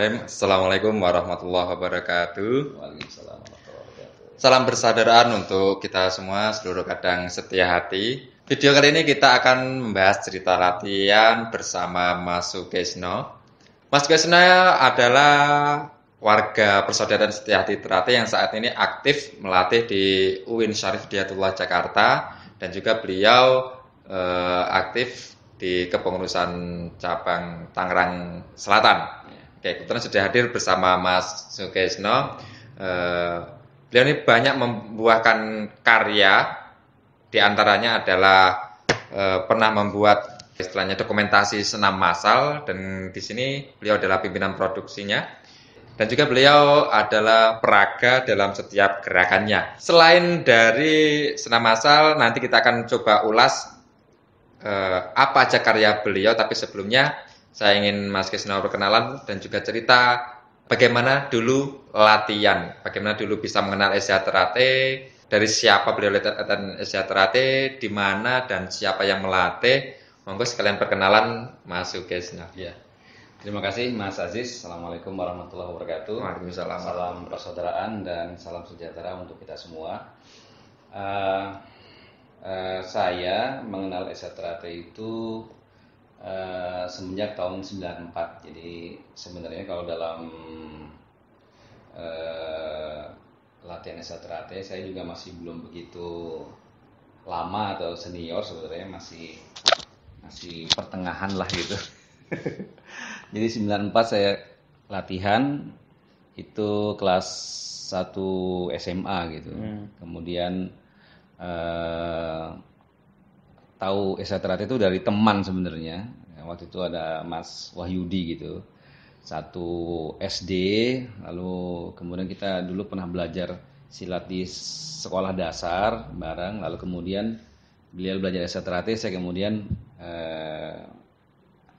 Bismillahirrahmanirrahim. Assalamualaikum warahmatullahi wabarakatuh. Waalaikumsalam warahmatullahi wabarakatuh. Salam persaudaraan untuk kita semua seluruh kadang setia hati. Video kali ini kita akan membahas cerita latihan bersama Mas Sukesno. Mas Sukesno adalah warga persaudaraan setia hati Ternate yang saat ini aktif melatih di UIN Syarif Hidayatullah Jakarta, dan juga beliau aktif di kepengurusan cabang Tangerang Selatan. Oke, kebetulan sudah hadir bersama Mas Sukesno. Beliau ini banyak membuahkan karya, di antaranya adalah pernah membuat istilahnya dokumentasi senam massal, dan di sini beliau adalah pimpinan produksinya. Dan juga beliau adalah peraga dalam setiap gerakannya. Selain dari senam massal, nanti kita akan coba ulas apa aja karya beliau, tapi sebelumnya saya ingin Mas Sukesno berkenalan dan juga cerita bagaimana dulu latihan, bagaimana dulu bisa mengenal SDH Ternate, dari siapa beliau latihan SDH Ternate, di mana dan siapa yang melatih. Monggo sekalian perkenalan Mas Sukesno. Ya. Terima kasih Mas Aziz. Assalamualaikum warahmatullahi wabarakatuh. Waalaikumsalam. Salam persaudaraan dan salam sejahtera untuk kita semua. Saya mengenal SDH Ternate itu semenjak tahun 94. Jadi sebenarnya kalau dalam latihan SDH Ternate saya juga masih belum begitu lama atau senior, sebenarnya masih pertengahan lah gitu. Jadi 94 saya latihan itu kelas 1 SMA gitu. Kemudian tahu SDH Ternate itu dari teman sebenarnya. Waktu itu ada Mas Wahyudi gitu, satu SD, lalu kemudian kita dulu pernah belajar silat di sekolah dasar bareng, lalu kemudian beliau belajar SDH Ternate, saya kemudian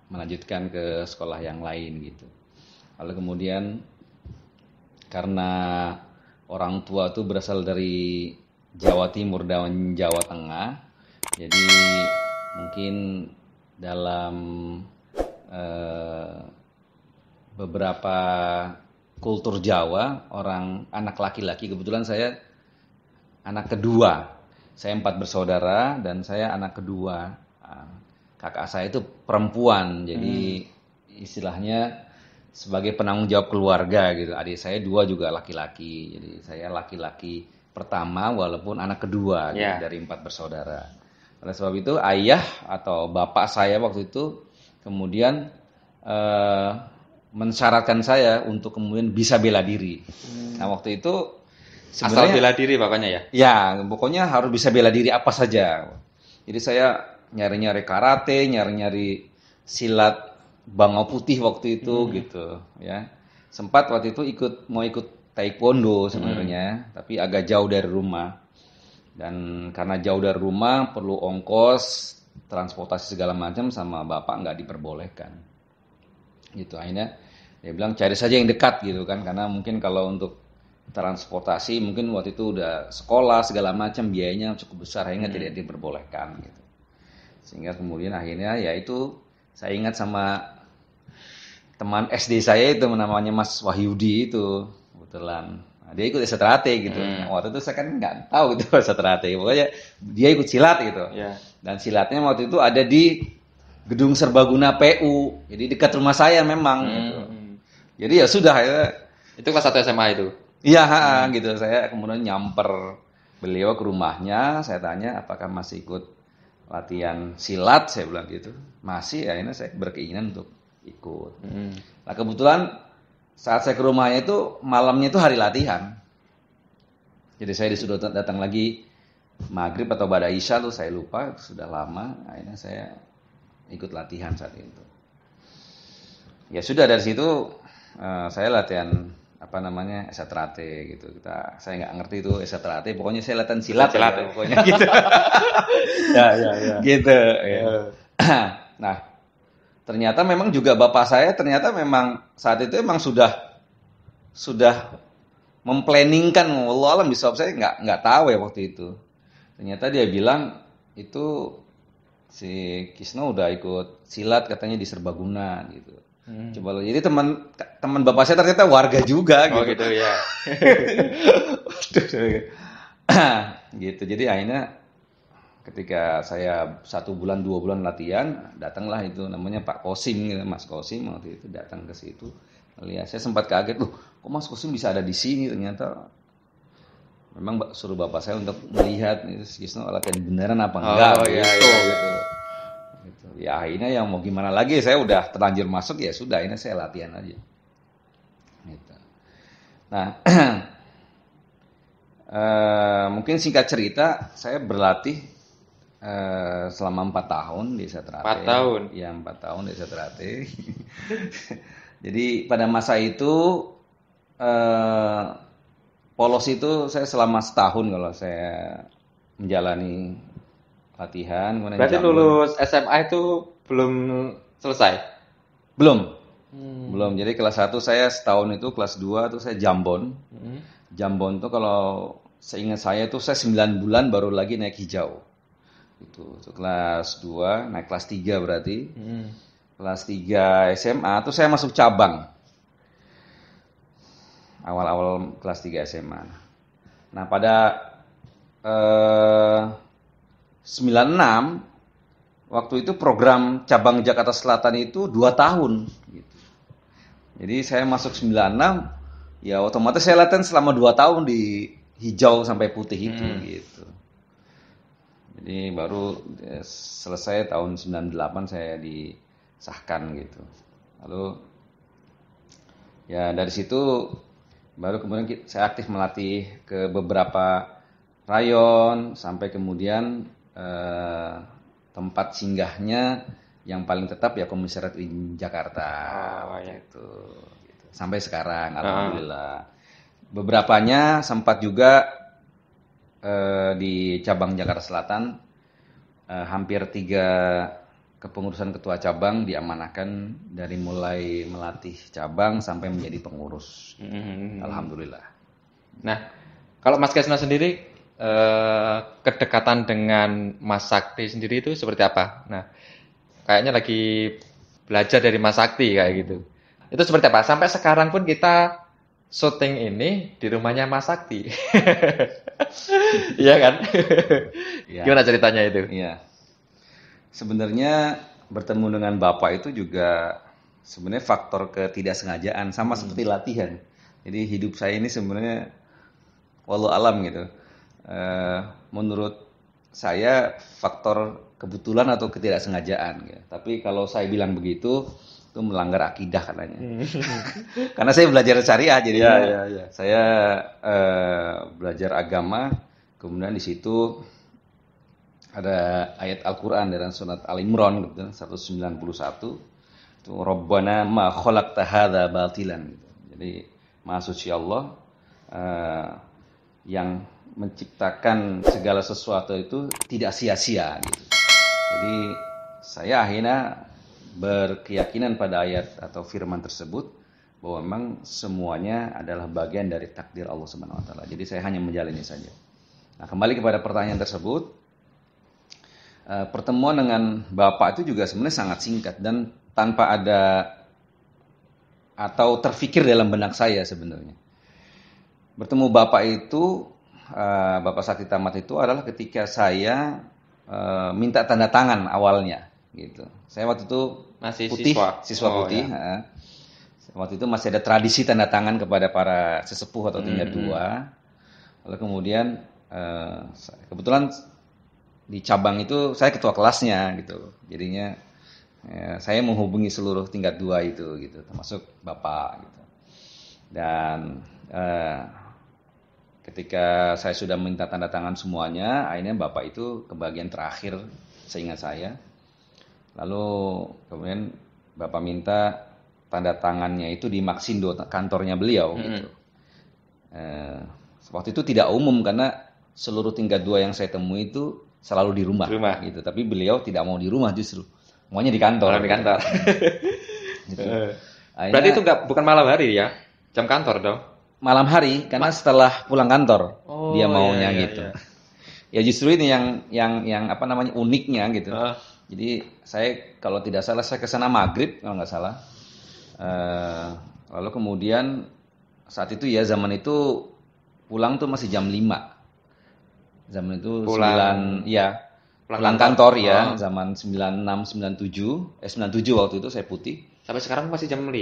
melanjutkan ke sekolah yang lain gitu. Lalu kemudian karena orang tua tuh berasal dari Jawa Timur dan Jawa Tengah, jadi mungkin dalam beberapa kultur Jawa, orang anak laki-laki, kebetulan saya anak kedua, saya 4 bersaudara dan saya anak kedua. Kakak saya itu perempuan, jadi istilahnya sebagai penanggung jawab keluarga gitu. Adik saya 2 juga laki-laki, jadi saya laki-laki pertama walaupun anak kedua gitu, dari 4 bersaudara. Oleh sebab itu ayah atau bapak saya waktu itu kemudian mensyaratkan saya untuk kemudian bisa bela diri. Nah waktu itu Asal bela diri bapaknya ya? Ya, pokoknya harus bisa bela diri apa saja. Jadi saya nyari-nyari karate, nyari-nyari silat bangau putih waktu itu gitu ya. Sempat waktu itu mau ikut taekwondo sebenarnya, tapi agak jauh dari rumah. Dan karena jauh dari rumah perlu ongkos, transportasi segala macam, sama bapak nggak diperbolehkan. Gitu, akhirnya dia bilang cari saja yang dekat gitu kan, karena mungkin kalau untuk transportasi mungkin waktu itu udah sekolah segala macam biayanya cukup besar, akhirnya tidak diperbolehkan gitu. Sehingga kemudian akhirnya ya itu saya ingat sama teman SD saya itu namanya Mas Wahyudi itu kebetulan. Nah, dia ikut SDH Ternate gitu. Waktu itu saya kan nggak tahu itu SDH Ternate. Pokoknya dia ikut silat gitu. Dan silatnya waktu itu ada di Gedung Serbaguna PU. Jadi dekat rumah saya memang gitu. Jadi ya sudah ya. Itu kelas 1 SMA itu? Iya, gitu. Saya kemudian nyamper beliau ke rumahnya, saya tanya apakah masih ikut latihan silat, saya bilang gitu. Masih, akhirnya saya berkeinginan untuk ikut. Nah kebetulan saat saya ke rumahnya itu malamnya itu hari latihan. Jadi saya disuruh datang lagi maghrib atau ba'da isya tuh saya lupa, sudah lama. Akhirnya saya ikut latihan saat itu. Ya sudah dari situ saya latihan SDH Ternate gitu. Saya nggak ngerti itu SDH Ternate, pokoknya saya latihan silat ya, pokoknya gitu. Ya. Gitu. Ya. Nah, ternyata memang juga bapak saya ternyata memang saat itu memang sudah memplanningkan, wallahu alam bisawab, saya nggak tahu ya waktu itu. Ternyata dia bilang itu si Kisno udah ikut silat katanya di Serbaguna gitu. Coba lo. Jadi teman bapak saya ternyata warga juga Oh gitu. gitu ya. Gitu. Jadi akhirnya ketika saya 1 bulan 2 bulan latihan, datanglah itu namanya Pak Kosim, gitu. Mas Kosim waktu itu datang ke situ. Lihat, saya sempat kaget, loh, kok Mas Kosim bisa ada di sini? Ternyata memang suruh bapak saya untuk melihat itu si Kisno latihan beneran apa enggak gitu. Gitu. Ya akhirnya yang mau gimana lagi, saya udah terlanjur masuk ya sudah, akhirnya saya latihan aja. Gitu. Nah, mungkin singkat cerita, saya berlatih selama 4 tahun di Setrate. 4 tahun? Ya, 4 tahun di Setrate. Jadi pada masa itu polos itu saya selama setahun kalau saya menjalani latihan. Berarti lulus SMA itu belum selesai? Belum. Belum. Jadi kelas 1 saya setahun itu, kelas 2 itu saya jambon. Jambon itu kalau seingat saya itu saya 9 bulan baru lagi naik hijau. Itu kelas 2, naik kelas 3 berarti. Kelas 3 SMA itu saya masuk cabang. Awal-awal kelas 3 SMA. Nah, pada 96 waktu itu program cabang Jakarta Selatan itu 2 tahun gitu. Jadi saya masuk 96, ya otomatis saya latihan selama 2 tahun di hijau sampai putih itu gitu. Jadi baru selesai tahun 98 saya disahkan gitu. Lalu ya dari situ baru kemudian saya aktif melatih ke beberapa rayon sampai kemudian tempat singgahnya yang paling tetap ya Komisariat Jakarta gitu. Sampai sekarang alhamdulillah. Beberapanya sempat juga di cabang Jakarta Selatan hampir 3 kepengurusan ketua cabang diamanahkan dari mulai melatih cabang sampai menjadi pengurus. Alhamdulillah. Nah, kalau Mas Kesno sendiri kedekatan dengan Mas Sakti sendiri itu seperti apa? Nah, kayaknya lagi belajar dari Mas Sakti kayak gitu. Itu seperti apa? Sampai sekarang pun kita syuting ini di rumahnya Mas Sakti. Iya kan? Ya. Gimana ceritanya itu? Iya. Sebenarnya bertemu dengan Bapak itu juga sebenarnya faktor ketidaksengajaan sama seperti latihan. Jadi hidup saya ini sebenarnya walau alam gitu. Menurut saya faktor kebetulan atau ketidaksengajaan gitu. Tapi kalau saya bilang begitu itu melanggar akidah katanya. Karena saya belajar syariah jadi saya belajar agama, kemudian di situ ada ayat Al-Qur'an dalam surat Al-Imran gitu 191 itu Rabbana ma khalaqta hadza batilan gitu. Jadi Maha Suci Allah yang menciptakan segala sesuatu itu tidak sia-sia gitu. Jadi saya akhirnya berkeyakinan pada ayat atau firman tersebut bahwa memang semuanya adalah bagian dari takdir Allah Subhanahu wa taala. Jadi saya hanya menjalani saja. Nah, kembali kepada pertanyaan tersebut, pertemuan dengan Bapak itu juga sebenarnya sangat singkat dan tanpa ada atau terfikir dalam benak saya sebenarnya. Bertemu Bapak itu, Bapak Sakti Tamat itu adalah ketika saya minta tanda tangan awalnya gitu. Saya waktu itu masih putih, siswa putih. Ya. Waktu itu masih ada tradisi tanda tangan kepada para sesepuh atau tingkat 2. Lalu kemudian kebetulan di cabang itu saya ketua kelasnya gitu. Jadinya saya menghubungi seluruh tingkat 2 itu gitu, termasuk Bapak gitu. Dan ketika saya sudah minta tanda tangan semuanya, akhirnya Bapak itu ke bagian terakhir seingat saya. Lalu kemudian Bapak minta tanda tangannya itu di Maxindo, kantornya beliau gitu. Waktu itu tidak umum karena seluruh tingkat 2 yang saya temui itu selalu di rumah gitu. Tapi beliau tidak mau di rumah justru. Maunya di kantor. Di kantor. Gitu. Berarti itu bukan malam hari ya? Jam kantor dong? Malam hari karena setelah pulang kantor dia maunya gitu. Ya justru ini yang apa namanya uniknya gitu. Jadi saya kalau tidak salah saya ke sana maghrib kalau nggak salah. Lalu kemudian saat itu ya zaman itu pulang tuh masih jam 5. Zaman itu Pulang 9 ya. Pulang kantor ya, zaman 96 97, 97 waktu itu saya putih. Sampai sekarang masih jam 5.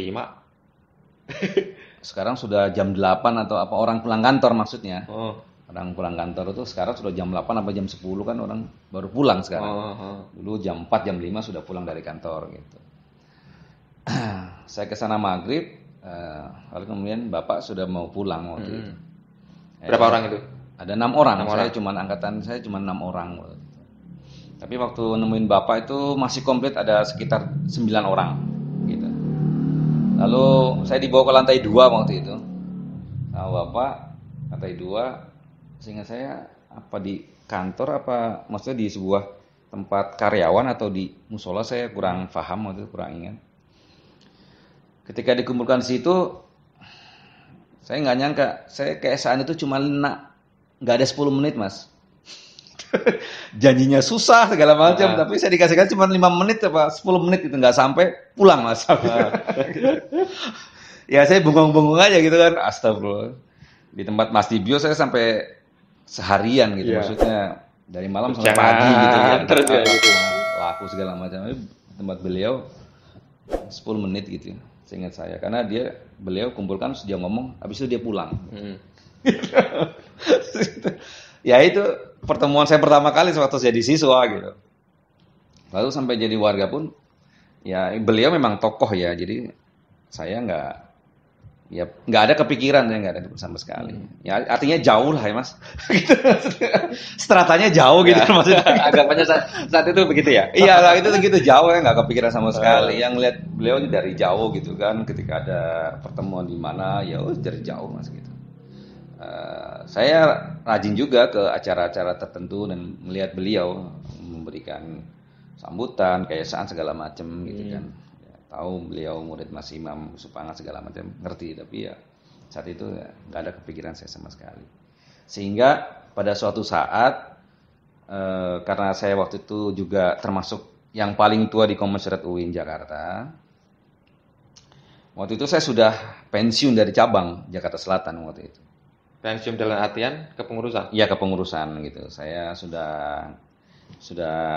Sekarang sudah jam 8 atau apa orang pulang kantor maksudnya. Oh. Orang pulang kantor itu sekarang sudah jam 8 apa jam 10 kan orang baru pulang sekarang. Dulu jam 4 jam 5 sudah pulang dari kantor gitu. Saya ke sana maghrib, lalu kemudian bapak sudah mau pulang waktu itu. Berapa orang itu? Ada 6 orang. Saya cuma 6 orang. Tapi waktu nemuin bapak itu masih komplit ada sekitar 9 orang gitu. Lalu saya dibawa ke lantai 2 waktu itu. Nah, bapak lantai 2, sehingga saya apa di kantor apa maksudnya di sebuah tempat karyawan atau di musola, saya kurang paham waktu itu, kurang ingat. Ketika dikumpulkan di situ, saya nggak nyangka, saya ke SAN itu cuma nggak ada 10 menit mas. Janjinya susah segala macam, tapi saya dikasihkan cuma 5 menit apa 10 menit itu nggak sampai pulang mas. Ya saya bengong-bengong aja gitu kan, astagfirullah. Di tempat Mas Dibio saya sampai seharian gitu, maksudnya dari malam sampai pagi gitu ya. Terus ya gitu. Laku segala macam. Tempat beliau 10 menit gitu. Seingat saya, karena beliau kumpulkan dia ngomong, habis itu dia pulang. Ya itu pertemuan saya pertama kali waktu jadi siswa gitu. Lalu sampai jadi warga pun, ya beliau memang tokoh ya, jadi saya nggak ada kepikiran, ya nggak ada sama sekali. Ya artinya jauh lah ya mas. Gitu. Stratanya jauh gitu maksudnya. Anggapannya saat itu begitu ya? Iya lah itu gitu jauh ya, nggak kepikiran sama sekali. Yang lihat beliau dari jauh gitu kan, ketika ada pertemuan di mana ya dari jauh mas gitu. Saya rajin juga ke acara-acara tertentu dan melihat beliau memberikan sambutan, kayasaan segala macam gitu kan. Ya, tahu beliau murid Mas Imam Supangat segala macam, ngerti, tapi ya saat itu ya, nggak ada kepikiran saya sama sekali. Sehingga pada suatu saat karena saya waktu itu juga termasuk yang paling tua di Komisariat UIN Jakarta. Waktu itu saya sudah pensiun dari cabang Jakarta Selatan waktu itu. Pensiun dalam artian kepengurusan? Iya, kepengurusan gitu. Saya sudah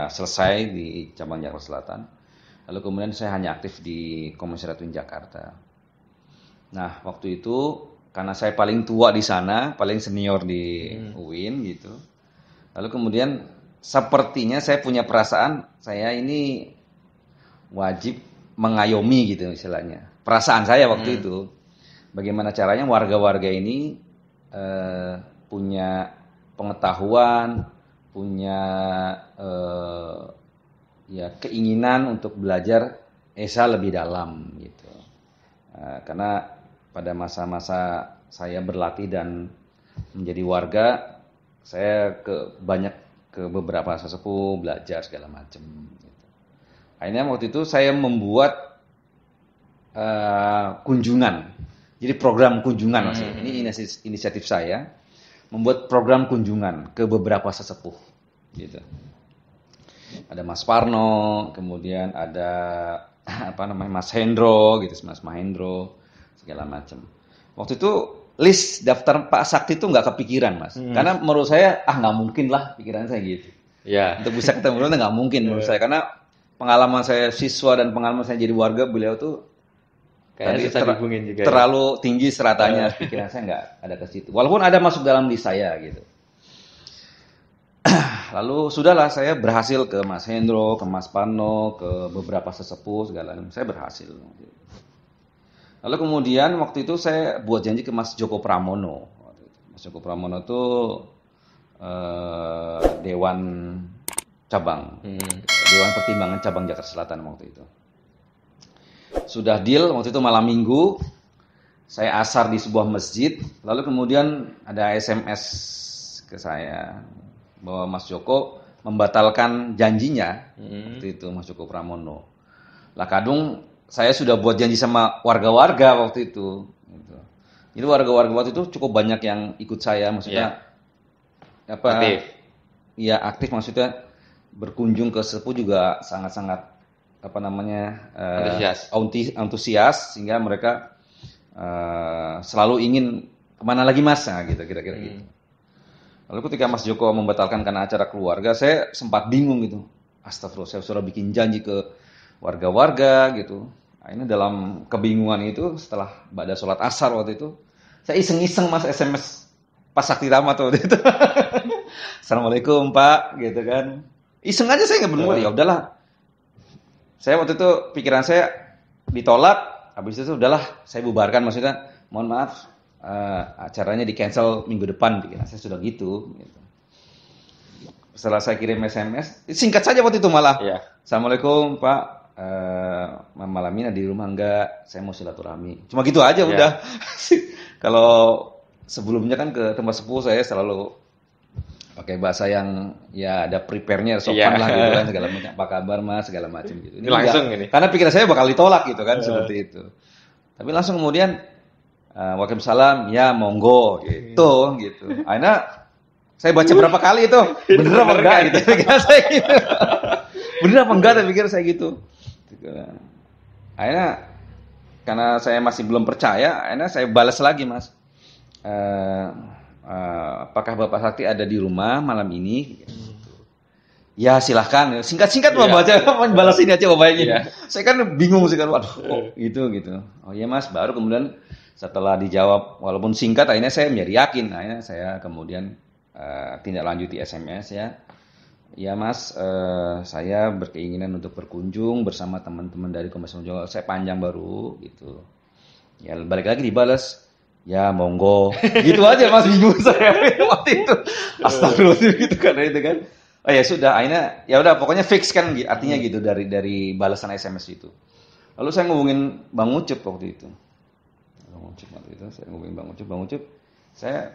selesai di cabang Jakarta Selatan. Lalu kemudian saya hanya aktif di Komisariat UIN Jakarta. Nah, waktu itu karena saya paling tua di sana, paling senior di UIN gitu. Lalu kemudian sepertinya saya punya perasaan saya ini wajib mengayomi gitu istilahnya. Perasaan saya waktu itu. Bagaimana caranya warga-warga ini punya pengetahuan, punya ya keinginan untuk belajar Esa lebih dalam gitu. Karena pada masa-masa saya berlatih dan menjadi warga, saya banyak ke beberapa sesepuh belajar segala macam. Gitu. Akhirnya waktu itu saya membuat kunjungan. Jadi program kunjungan maksudnya. Ini inisiatif saya membuat program kunjungan ke beberapa sesepuh gitu. Ada Mas Parno, kemudian ada Mas Hendro gitu, Mas Mahendro segala macam. Waktu itu list daftar Pak Sakti itu nggak kepikiran Mas. Karena menurut saya nggak mungkin lah pikiran saya gitu. Ya. Untuk bisa ketemu nggak mungkin menurut saya, karena pengalaman saya siswa dan pengalaman saya jadi warga, beliau tuh kayaknya susah dihubungin juga. Terlalu tinggi seratanya, pikiran saya nggak ada ke situ. Walaupun ada masuk dalam list saya gitu. Lalu sudahlah saya berhasil ke Mas Hendro, ke Mas Parno, ke beberapa sesepuh segala macam. Saya berhasil. Lalu kemudian waktu itu saya buat janji ke Mas Joko Pramono. Mas Joko Pramono itu Dewan Cabang, Dewan Pertimbangan Cabang Jakarta Selatan waktu itu. Sudah deal waktu itu malam minggu, saya asar di sebuah masjid, lalu kemudian ada SMS ke saya bahwa Mas Joko membatalkan janjinya waktu itu, Mas Joko Pramono. Lah kadung saya sudah buat janji sama warga-warga waktu itu. Gitu. Jadi warga-warga waktu itu cukup banyak yang ikut saya, maksudnya aktif. Iya aktif, maksudnya berkunjung ke sepuh juga sangat-sangat apa namanya Antusias. sehingga mereka selalu ingin kemana lagi Mas, nah, gitu kira-kira gitu. Lalu ketika Mas Joko membatalkan karena acara keluarga, saya sempat bingung gitu. Astagfirullah, saya sudah bikin janji ke warga-warga gitu. Akhirnya dalam kebingungan itu setelah pada sholat asar waktu itu, saya iseng-iseng Mas SMS pas Sakti Tama tuh waktu itu. Assalamualaikum Pak, gitu kan. Iseng aja, saya nggak bener, ya udahlah. Saya waktu itu pikiran saya ditolak, habis itu udahlah saya bubarkan, maksudnya mohon maaf acaranya di cancel minggu depan, pikiran saya sudah gitu. Setelah saya kirim SMS, singkat saja waktu itu malah. Assalamualaikum Pak, malam ini di rumah enggak? Saya mau silaturahmi. Cuma gitu aja udah. Kalau sebelumnya kan ke tempat sepuh saya selalu pakai bahasa yang ya ada prepare-nya, sopan lah gitu kan, segala macam. Apa kabar Mas, segala macam gitu. Ini langsung ini. Karena pikiran saya bakal ditolak gitu kan, seperti itu. Tapi langsung kemudian Waalaikumsalam, ya monggo gitu. Akhirnya saya baca berapa kali itu, bener apa enggak gitu, pikiran saya gitu. Bener apa enggak, pikir saya gitu. Akhirnya karena saya masih belum percaya, akhirnya saya balas lagi Mas. Apakah Bapak Sakti ada di rumah malam ini? Ya silahkan, singkat-singkat baca, balas ini aja bayangin. Saya kan bingung sih kan, waduh, gitu. Oh iya Mas, baru kemudian setelah dijawab walaupun singkat, akhirnya saya menjadi yakin. Akhirnya saya kemudian tindak lanjut di SMS ya. Ya Mas, saya berkeinginan untuk berkunjung bersama teman-teman dari Komnas HAM. Saya panjang baru gitu. Ya balik lagi dibalas. Ya monggo. Gitu aja Mas, bingung saya waktu itu. Astagfirullah gitu kan itu kan. Oh ya sudah, akhirnya ya udah pokoknya fix kan artinya gitu dari balasan SMS itu. Lalu saya ngubungin Bang Ucup waktu itu. Saya ngubungin Bang Ucup. Saya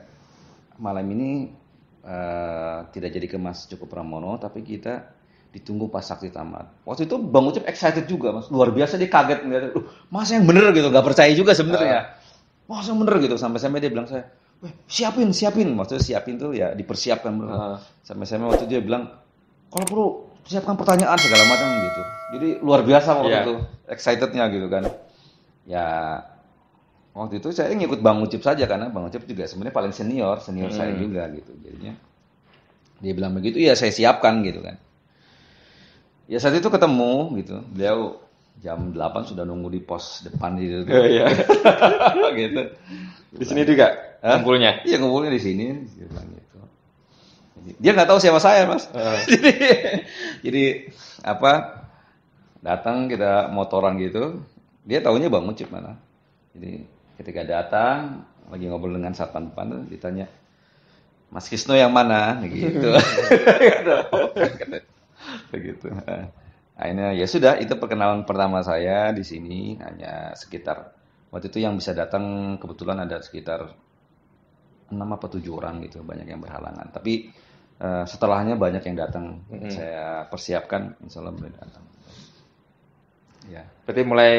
malam ini tidak jadi ke Mas Joko Pramono, tapi kita ditunggu pas Sakti tamat. Waktu itu Bang Ucup excited juga Mas, luar biasa, dia kaget ngeliat, Mas yang bener gitu, nggak percaya juga sebenarnya. Mas yang bener gitu, sampai dia bilang saya, siapin. Maksudnya siapin tuh ya dipersiapkan bener. Sampai waktu itu dia bilang, kalau perlu siapkan pertanyaan segala macam gitu. Jadi luar biasa waktu itu, excitednya gitu kan. Ya waktu itu saya ngikut Bang Ucup saja karena Bang Ucup juga sebenarnya paling senior saya juga gitu. Jadinya dia bilang begitu, ya saya siapkan gitu kan. Ya saat itu ketemu gitu, beliau jam 8 sudah nunggu di pos depan gitu. Gitu. Di sini juga ngumpulnya? Iya ngumpulnya di sini. Dia bilang gitu. Dia nggak tahu siapa saya Mas. Jadi apa? Datang kita motoran gitu. Dia taunya Bang Ucup mana. Jadi ketika datang lagi ngobrol dengan satpam depan, ditanya Mas Kisno yang mana, gitu. Begitu. Akhirnya ya sudah, itu perkenalan pertama saya di sini, hanya sekitar waktu itu yang bisa datang kebetulan ada sekitar 6 apa 7 orang gitu, banyak yang berhalangan. Tapi setelahnya banyak yang datang. Saya persiapkan, insya Allah boleh datang. Ya. Berarti mulai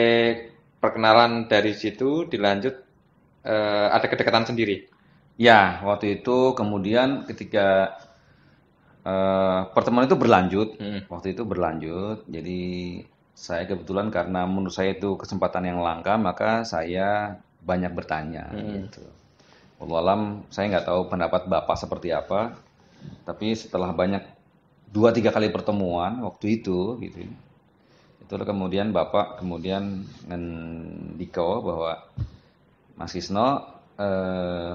perkenalan dari situ dilanjut ada kedekatan sendiri. Ya, waktu itu kemudian ketika pertemuan itu berlanjut, waktu itu berlanjut. Jadi saya kebetulan karena menurut saya itu kesempatan yang langka, maka saya banyak bertanya. Gitu. Wallahualam, saya nggak tahu pendapat Bapak seperti apa, tapi setelah banyak 2-3 kali pertemuan waktu itu, gitu, itu kemudian Bapak kemudian ngendiko bahwa Mas Kisno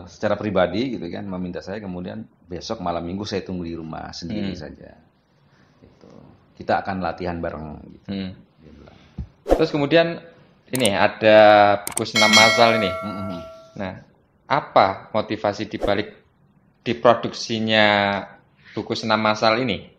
secara pribadi gitu kan meminta saya kemudian besok malam minggu saya tunggu di rumah sendiri saja. Gitu. Kita akan latihan bareng gitu. Terus kemudian ini ada buku senam massal ini. Nah, apa motivasi dibalik diproduksinya buku senam massal ini?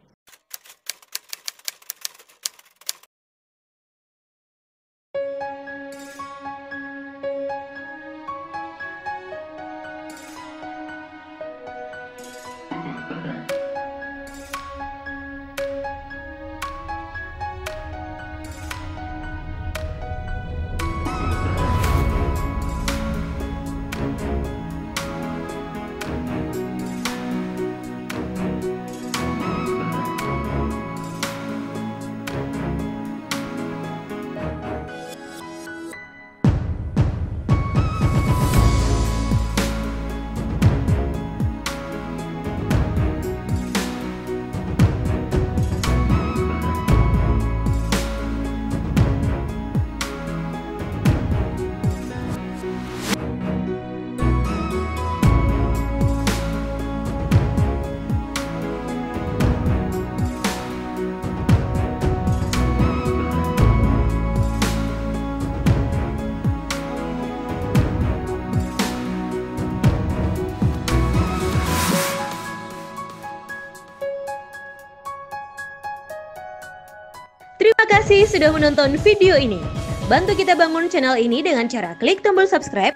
Terima kasih sudah menonton video ini. Bantu kita bangun channel ini dengan cara klik tombol subscribe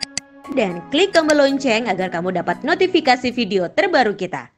dan klik tombol lonceng agar kamu dapat notifikasi video terbaru kita.